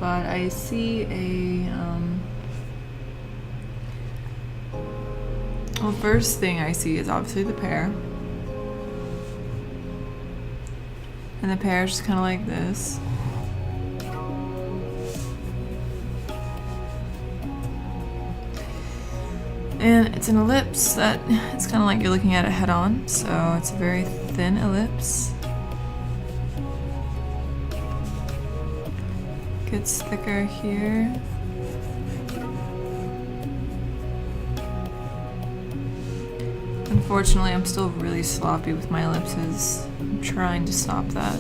but I see a, well, first thing I see is obviously the pear. And the pear is just kind of like this. And it's an ellipse that it's kind of like you're looking at it head on, so it's a very thin ellipse. Gets thicker here. Unfortunately, I'm still really sloppy with my ellipses. I'm trying to stop that.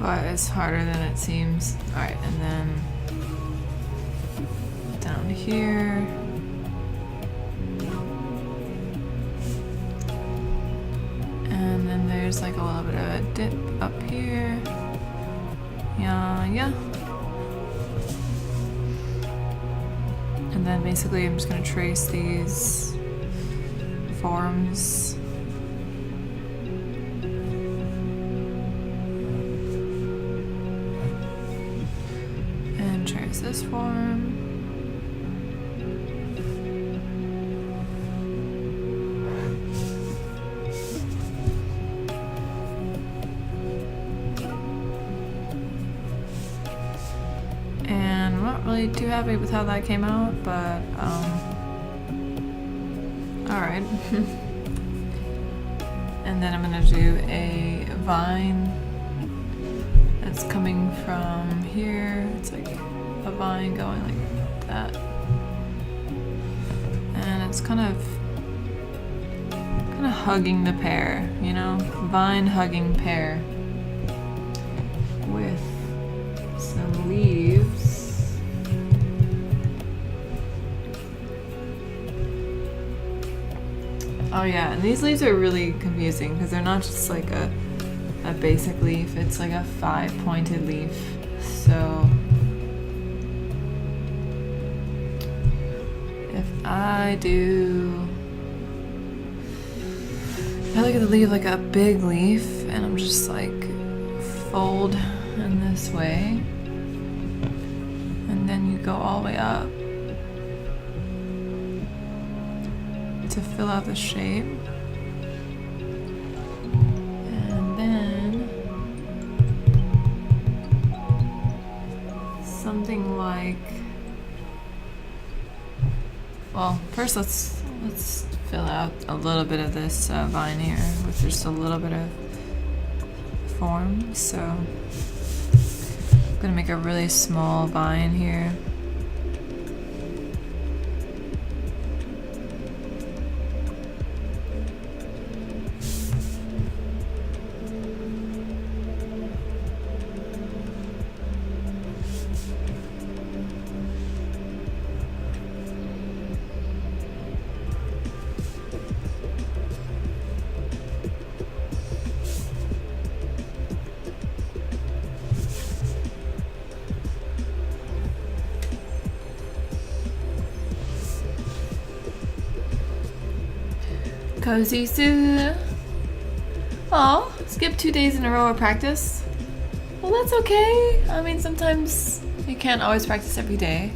But it's harder than it seems. Alright, and then down here. And then there's like a little bit of a dip up here. Yeah. And then basically I'm just gonna trace these forms. Trace this form. And I'm not really too happy with how that came out, but alright. And then I'm gonna do a vine that's coming from here. It's like a vine going like that, and it's kind of hugging the pear, you know, vine hugging pear with some leaves. Oh yeah, and these leaves are really confusing because they're not just like a basic leaf, it's like a 5-pointed leaf. So I look at the leaf like a big leaf, and I'm just like fold in this way, and then you go all the way up to fill out the shape, and then something like, well, first let's fill out a little bit of this vine here with just a little bit of form. So I'm gonna make a really small vine here. Cozy Sue. Oh, skip 2 days in a row of practice. Well, that's okay. I mean, sometimes you can't always practice every day.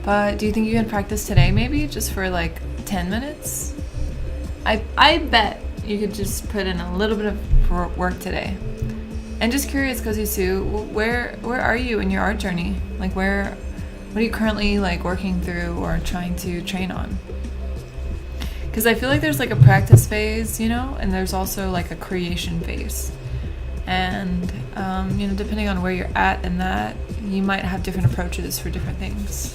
But do you think you can practice today maybe? Just for like 10 minutes? I bet you could just put in a little bit of work today. And just curious, Cozy Sue, where are you in your art journey? Like what are you currently like working through or trying to train on? Because I feel like there's like a practice phase, you know, and there's also like a creation phase. And, you know, depending on where you're at in that, you might have different approaches for different things.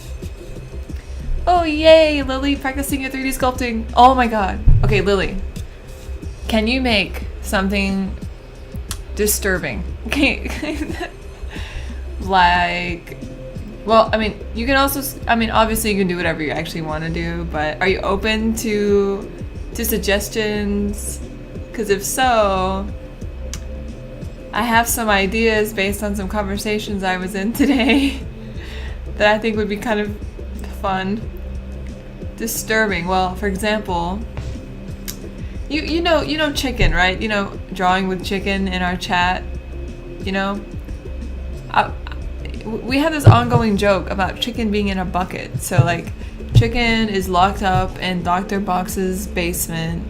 Oh, yay, Lily practicing your 3D sculpting. Oh my God. Okay, Lily, can you make something disturbing? Okay. Like, well, I mean, you can also, I mean, obviously you can do whatever you actually want to do, but are you open to suggestions? Because if so, I have some ideas based on some conversations I was in today that I think would be kind of fun. Disturbing. Well, for example, you know chicken, right? You know, drawing with chicken in our chat. You know, we had this ongoing joke about chicken being in a bucket. So like, chicken is locked up in Dr. Box's basement,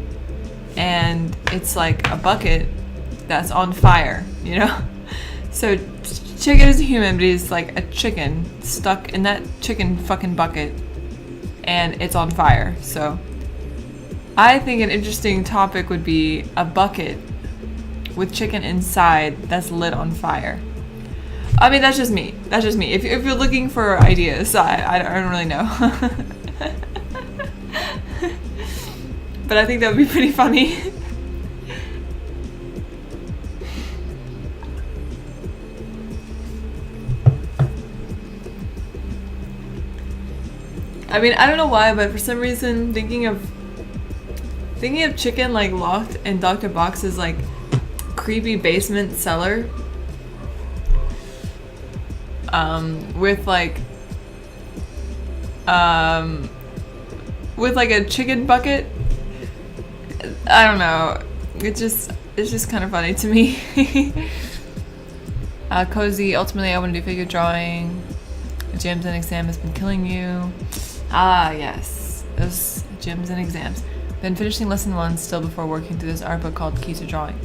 and it's like a bucket that's on fire. You know, so chicken is a human, but he's like a chicken stuck in that chicken fucking bucket, and it's on fire. So I think an interesting topic would be a bucket with chicken inside that's lit on fire. I mean, that's just me. That's just me. If you're looking for ideas, I don't really know. But I think that would be pretty funny. I mean, I don't know why, but for some reason, thinking of chicken like locked in Dr. Box's like creepy basement cellar, with like a chicken bucket. I don't know. It's just kind of funny to me. Cozy. Ultimately, I want to do figure drawing. Gyms and exam has been killing you. Ah, yes. Those gyms and exams. Been finishing lesson 1 still before working through this art book called Keys to Drawing.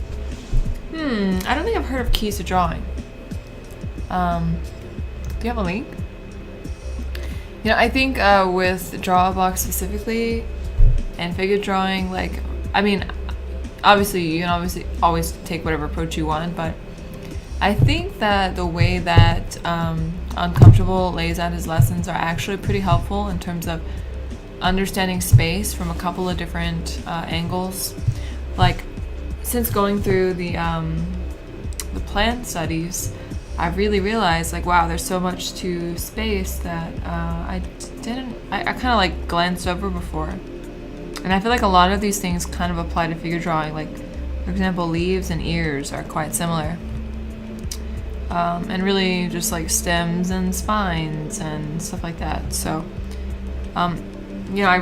I don't think I've heard of Keys to Drawing. Do you have a link? You know, I think with drawabox specifically and figure drawing, like, I mean, obviously you can always take whatever approach you want, but I think that the way that Uncomfortable lays out his lessons are actually pretty helpful in terms of understanding space from a couple of different angles. Like, since going through the plant studies, I've really realized, like, wow, there's so much to space that I kind of like glanced over before. And I feel like a lot of these things kind of apply to figure drawing. Like, for example, leaves and ears are quite similar. And really just like stems and spines and stuff like that. So, you know, I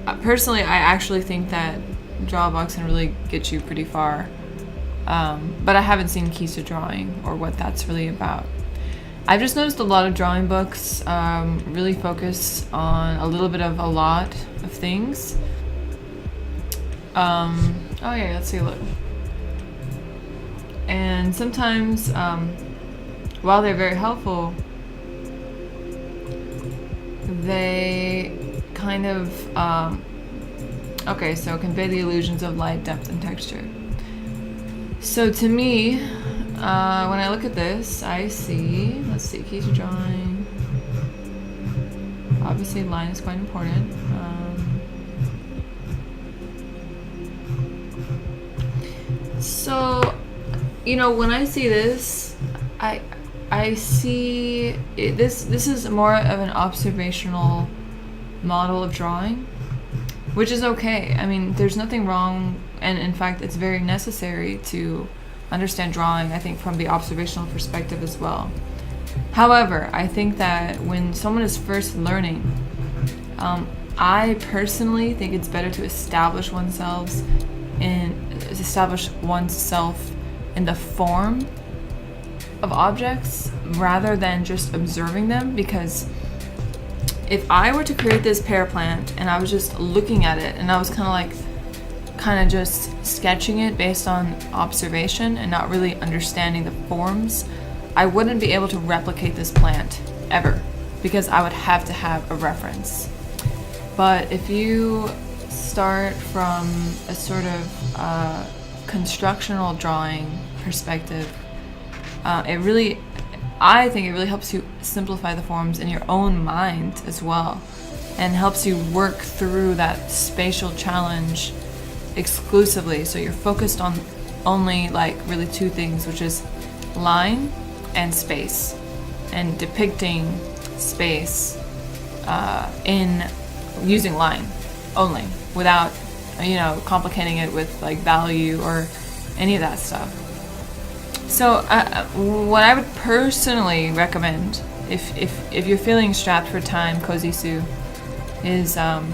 actually think that drawabox can really get you pretty far. But I haven't seen Keys to Drawing or what that's really about. I've just noticed a lot of drawing books really focus on a little bit of a lot of things. Oh yeah, let's take a look. And sometimes, while they're very helpful, they kind of, so convey the illusions of light, depth, and texture. So to me, when I look at this, I see, let's see, Keys to Drawing. Obviously, line is quite important. So, you know, when I see this, I see this is more of an observational model of drawing, which is okay. I mean, there's nothing wrong, and in fact, it's very necessary to understand drawing, I think, from the observational perspective as well. However, I think that when someone is first learning, I personally think it's better to establish oneself in the form of objects rather than just observing them, because if I were to create this pear plant and I was just looking at it and I was kind of just sketching it based on observation and not really understanding the forms, I wouldn't be able to replicate this plant ever, because I would have to have a reference. But if you start from a sort of constructional drawing perspective, I think it really helps you simplify the forms in your own mind as well, and helps you work through that spatial challenge exclusively. So you're focused on only like really two things, which is line and space, and depicting space in using line only, without, you know, complicating it with like value or any of that stuff. So what I would personally recommend, if you're feeling strapped for time, Cozy Sue, is I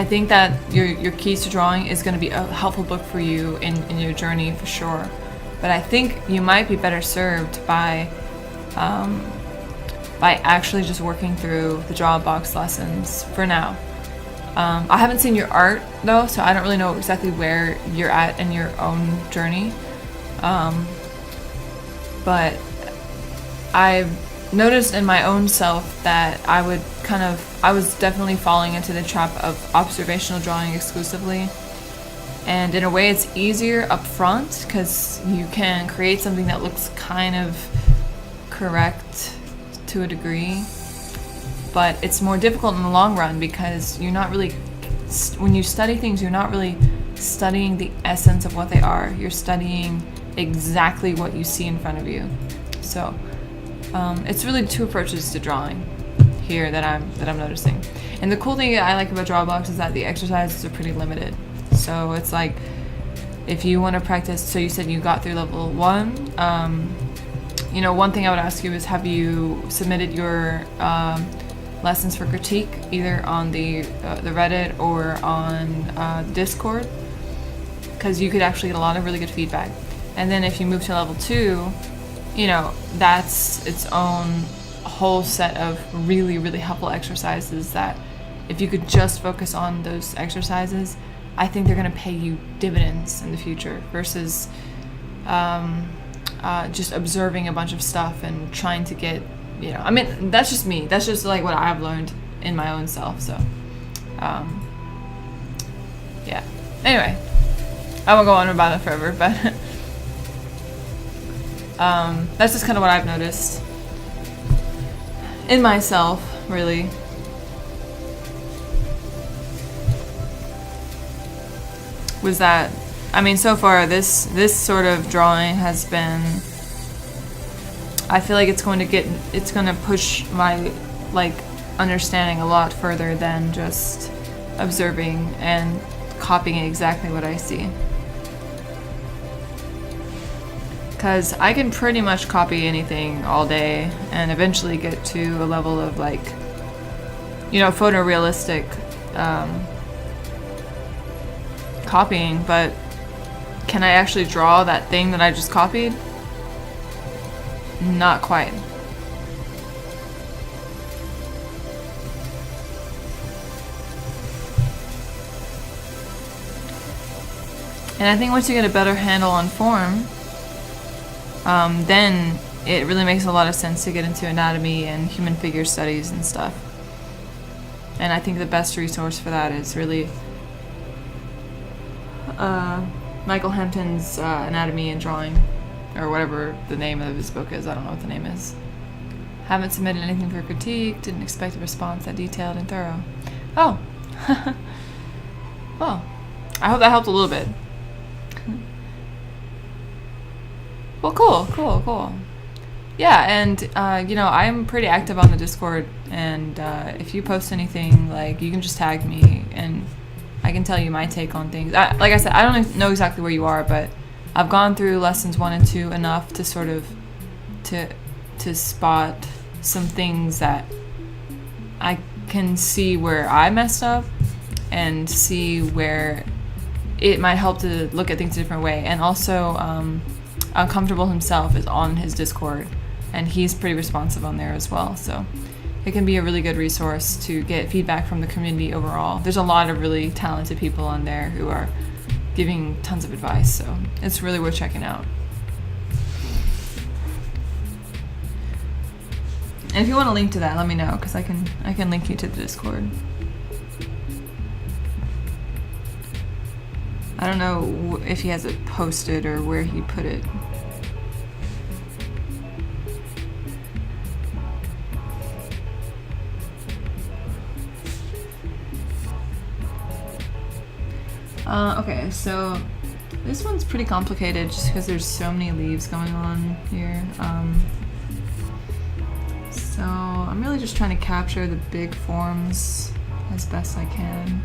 think that your Keys to Drawing is going to be a helpful book for you in your journey for sure. But I think you might be better served by actually just working through the drawabox lessons for now. I haven't seen your art though, so I don't really know exactly where you're at in your own journey. But I've noticed in my own self that I was definitely falling into the trap of observational drawing exclusively. And in a way it's easier up front because you can create something that looks kind of correct to a degree. But it's more difficult in the long run because you're not really, when you study things, you're not really studying the essence of what they are. You're studying exactly what you see in front of you. So it's really two approaches to drawing here that I'm noticing. And the cool thing I like about drawabox is that the exercises are pretty limited. So it's like if you want to practice, so you said you got through level 1. One thing I would ask you is, have you submitted your lessons for critique either on the Reddit or on Discord? Because you could actually get a lot of really good feedback. And then if you move to level 2, that's its own whole set of really, really helpful exercises that if you could just focus on those exercises, I think they're going to pay you dividends in the future versus just observing a bunch of stuff and trying to get, that's just me. That's just like what I've learned in my own self. So, yeah. Anyway, I won't go on about it forever, but that's just kind of what I've noticed in myself, really. Was that, so far this sort of drawing has been, I feel like it's going to push my understanding a lot further than just observing and copying exactly what I see. Because I can pretty much copy anything all day and eventually get to a level of photorealistic copying, but can I actually draw that thing that I just copied? Not quite. And I think once you get a better handle on form, then it really makes a lot of sense to get into anatomy and human figure studies and stuff. And I think the best resource for that is really Michael Hampton's Anatomy and Drawing, or whatever the name of his book is. I don't know what the name is. Haven't submitted anything for critique. Didn't expect a response that detailed and thorough. Oh. Well, I hope that helped a little bit. Well, cool. Yeah, and I'm pretty active on the Discord, and if you post anything, you can just tag me, and I can tell you my take on things. Like I said, I don't know exactly where you are, but I've gone through lessons 1 and 2 enough to sort of to spot some things that I can see where I messed up and see where it might help to look at things a different way. And also, Uncomfortable himself is on his Discord, and he's pretty responsive on there as well. So it can be a really good resource to get feedback from the community overall. There's a lot of really talented people on there who are giving tons of advice, so it's really worth checking out. And if you want a link to that, let me know, because I can link you to the Discord. I don't know if he has it posted or where he put it. Okay, so this one's pretty complicated just because there's so many leaves going on here. So I'm really just trying to capture the big forms as best I can.